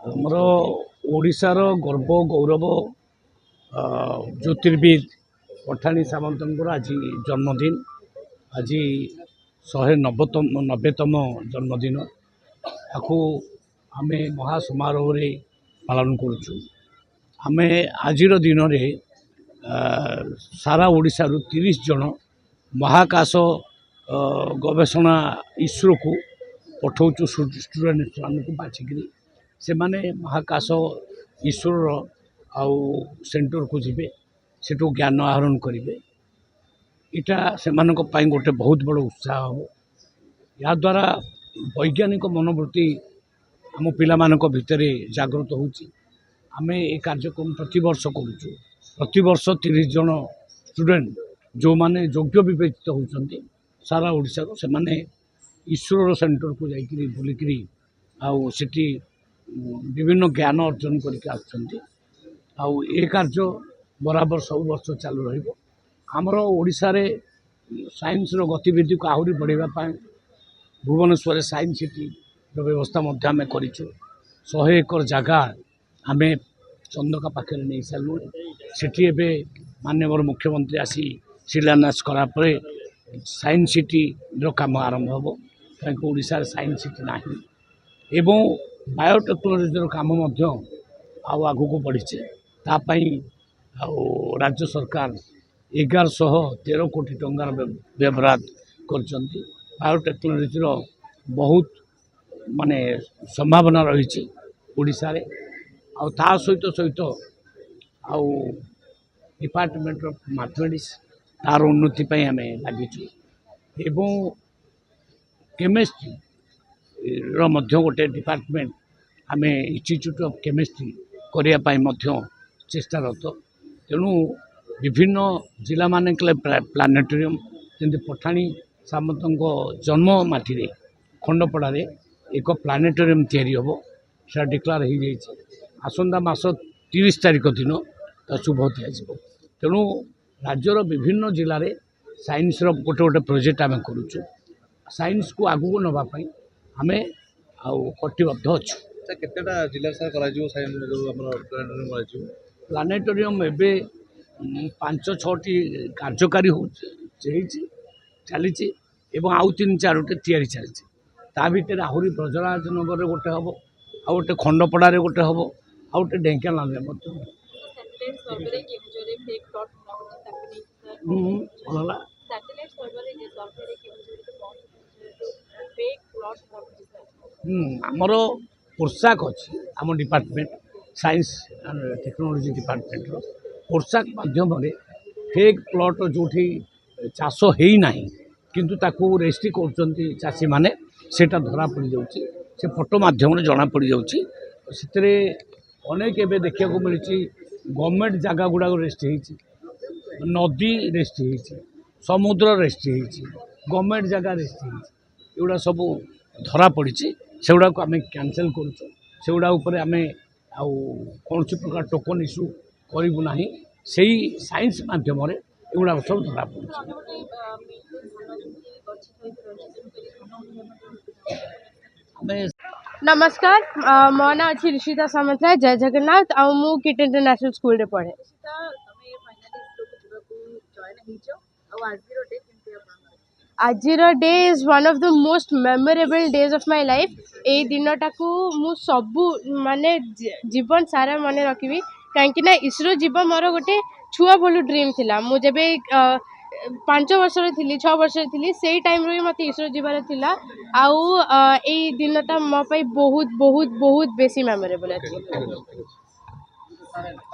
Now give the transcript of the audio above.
ଆମର ଓଡ଼ିଶାର ଗର୍ବ ଗୌରବ ଜ୍ୟୋତିର୍ବିଦ ପଠାଣି ସାମନ୍ତଙ୍କର ଆଜି ଜନ୍ମଦିନ। ଆଜି 190ତମ ଜନ୍ମଦିନ। ତାକୁ ଆମେ ମହାସମାରୋହରେ ପାଳନ କରୁଛୁ। ଆମେ ଆଜିର ଦିନରେ ସାରା ଓଡ଼ିଶାରୁ 30 ଜଣ ମହାକାଶ ଗବେଷଣା ଇସ୍ରୋକୁ ପଠାଉଛୁ ଷ୍ଟୁଡେଣ୍ଟମାନଙ୍କୁ ବାଛିକିରି। ସେମାନେ ମହାକାଶ ଇସ୍ରୋର ଆଉ ସେଣ୍ଟରକୁ ଯିବେ, ସେଠୁ ଜ୍ଞାନ ଆହରଣ କରିବେ। ଏଇଟା ସେମାନଙ୍କ ପାଇଁ ଗୋଟେ ବହୁତ ବଡ଼ ଉତ୍ସାହ ହେବ। ଏହାଦ୍ୱାରା ବୈଜ୍ଞାନିକ ମନୋବୃତ୍ତି ଆମ ପିଲାମାନଙ୍କ ଭିତରେ ଜାଗ୍ରତ ହେଉଛି। ଆମେ ଏ କାର୍ଯ୍ୟକ୍ରମ ପ୍ରତିବର୍ଷ କରୁଛୁ। ପ୍ରତିବର୍ଷ 30 ଜଣ ଷ୍ଟୁଡେଣ୍ଟ ଯେଉଁମାନେ ଯୋଗ୍ୟ ବିବେଚିତ ହେଉଛନ୍ତି ସାରା ଓଡ଼ିଶାରୁ, ସେମାନେ ଇସ୍ରୋର ସେଣ୍ଟରକୁ ଯାଇକିରି ବୁଲିକିରି ଆଉ ସେଠି ବିଭିନ୍ନ ଜ୍ଞାନ ଅର୍ଜନ କରିକି ଆସୁଛନ୍ତି। ଆଉ ଏ କାର୍ଯ୍ୟ ବରାବର ସବୁ ବର୍ଷ ଚାଲୁ ରହିବ। ଆମର ଓଡ଼ିଶାରେ ସାଇନ୍ସର ଗତିବିଧିକୁ ଆହୁରି ବଢ଼ାଇବା ପାଇଁ ଭୁବନେଶ୍ୱରରେ ସାଇନ୍ସ ସିଟିର ବ୍ୟବସ୍ଥା ମଧ୍ୟ ଆମେ କରିଛୁ। 100 ଏକର ଜାଗା ଆମେ ଚନ୍ଦକା ପାଖରେ ନେଇ ସାରିଲୁଣି। ସେଠି ଏବେ ମାନ୍ୟବର ମୁଖ୍ୟମନ୍ତ୍ରୀ ଆସି ଶିଳାନ୍ୟାସ କଲା ପରେ ସାଇନ୍ସ ସିଟିର କାମ ଆରମ୍ଭ ହେବ। କାହିଁକି ଓଡ଼ିଶାରେ ସାଇନ୍ସ ସିଟି ନାହିଁ। ଏବଂ ବାୟୋଟେକ୍ନୋଲୋଜିର କାମ ମଧ୍ୟ ଆଉ ଆଗକୁ ବଢ଼ିଛି। ତା ପାଇଁ ଆଉ ରାଜ୍ୟ ସରକାର 1113 କୋଟି ଟଙ୍କାର ବ୍ୟବହାର କରିଛନ୍ତି। ବାୟୋଟେକ୍ନୋଲୋଜିର ବହୁତ ସମ୍ଭାବନା ରହିଛି ଓଡ଼ିଶାରେ। ଆଉ ତା ସହିତ ଆଉ ଡିପାର୍ଟମେଣ୍ଟ ଅଫ୍ ମ୍ୟାଥମେଟିକ୍ସ, ତାର ଉନ୍ନତି ପାଇଁ ଆମେ ଲାଗିଛୁ। ଏବଂ କେମିଷ୍ଟ୍ରିର ମଧ୍ୟ ଗୋଟେ ଡିପାର୍ଟମେଣ୍ଟ ଆମେ ଇନଷ୍ଟିଚ୍ୟୁଟ୍ ଅଫ୍ କେମିଷ୍ଟ୍ରି କରିବା ପାଇଁ ମଧ୍ୟ ଚେଷ୍ଟାରତ। ତେଣୁ ବିଭିନ୍ନ ଜିଲ୍ଲାମାନଙ୍କରେ ପ୍ଲାନେଟୋରିୟମ୍, ଯେମିତି ପଠାଣି ସାମନ୍ତଙ୍କ ଜନ୍ମ ମାଟିରେ ଖଣ୍ଡପଡ଼ାରେ ଏକ ପ୍ଲାନେଟୋରିୟମ୍ ତିଆରି ହେବ, ସେଟା ଡିକ୍ଲାର ହୋଇଯାଇଛି। ଆସନ୍ତା ମାସ 30 ତାରିଖ ଦିନ ତା ଶୁଭ ଦିଆଯିବ। ତେଣୁ ରାଜ୍ୟର ବିଭିନ୍ନ ଜିଲ୍ଲାରେ ସାଇନ୍ସର ଗୋଟେ ପ୍ରୋଜେକ୍ଟ ଆମେ କରୁଛୁ। ସାଇନ୍ସକୁ ଆଗକୁ ନେବା ପାଇଁ ଆମେ ଆଉ କଟିବଦ୍ଧ ଅଛୁ। କେତେଟା ଜିଲ୍ଲା ସାର୍ କରାଯିବ ଆମର ପ୍ଲାନେଟୋରିୟମ୍ କରାଯିବ? ପ୍ଲାନେଟୋରିୟମ୍ ଏବେ 5-6ଟି କାର୍ଯ୍ୟକାରୀ ହେଇଛି, ଚାଲିଛି ଏବଂ ଆଉ 3-4ଟି ତିଆରି ଚାଲିଛି। ତା ଭିତରେ ଆହୁରି ବ୍ରଜରାଜନଗରରେ ଗୋଟେ ହେବ, ଆଉ ଗୋଟେ ଖଣ୍ଡପଡ଼ାରେ ଗୋଟେ ହେବ, ଆଉ ଗୋଟେ ଢେଙ୍କାନାଳରେ ମଧ୍ୟ। ଆମର ପୋଷାକ ଅଛି। ଆମ ଡିପାର୍ଟମେଣ୍ଟ ସାଇନ୍ସ ଆଣ୍ଡ ଟେକ୍ନୋଲୋଜି ଡିପାର୍ଟମେଣ୍ଟର ପୋଷାକ ମାଧ୍ୟମରେ ଫେକ୍ ପ୍ଲଟ୍ ଯେଉଁଠି ଚାଷ ହେଇନାହିଁ କିନ୍ତୁ ତାକୁ ରେଜିଷ୍ଟ୍ରି କରୁଛନ୍ତି ଚାଷୀମାନେ, ସେଇଟା ଧରା ପଡ଼ିଯାଉଛି। ସେ ଫଟୋ ମାଧ୍ୟମରେ ଜଣାପଡ଼ିଯାଉଛି। ସେଥିରେ ଅନେକ ଏବେ ଦେଖିବାକୁ ମିଳିଛି ଗଭର୍ଣ୍ଣମେଣ୍ଟ ଜାଗା ଗୁଡ଼ାକ ରେଜିଷ୍ଟ୍ରି ହେଇଛି, ନଦୀ ରେଜିଷ୍ଟ୍ରି ହେଇଛି, ସମୁଦ୍ର ରେଜିଷ୍ଟ୍ରି ହେଇଛି, ଗଭର୍ଣ୍ଣମେଣ୍ଟ ଜାଗା ରେଜିଷ୍ଟ୍ରି ହେଇଛି। ଏଗୁଡ଼ା ସବୁ ଧରା ପଡ଼ିଛି। ସେଗୁଡ଼ାକୁ ଆମେ କ୍ୟାନସେଲ୍ କରୁଛୁ। ସେଗୁଡ଼ା ଉପରେ ଆମେ ଆଉ କୌଣସି ପ୍ରକାର ଟୋକନ୍ ଇସ୍ୟୁ କରିବୁ ନାହିଁ। ସେଇ ସାଇନ୍ସ ମାଧ୍ୟମରେ ଏଗୁଡ଼ାକ ସବୁ ଧରା ପଡ଼ୁଛି। नमस्कार, मो ना अच्छी ऋषिता सामंतराय। जय जगन्नाथ। आ मु किट इंटरनेशनल स्कूल रे पढ़े। आजिर day is one of the most memorable days of my life. ए दिनटा को मु सबू माने जीवन सारा मन रखी, कहीं इसरो जीव मोर गोटे छुआ भलु ड्रीम थिला। मु जेबे 5 वर्षर थी, 6 वर्षर थी, से टाइम रो मत इसरो जीवार थिला। आउ ए दिनटा मो पाई बहुत बहुत बहुत बेसी मेमोरेबल अछि।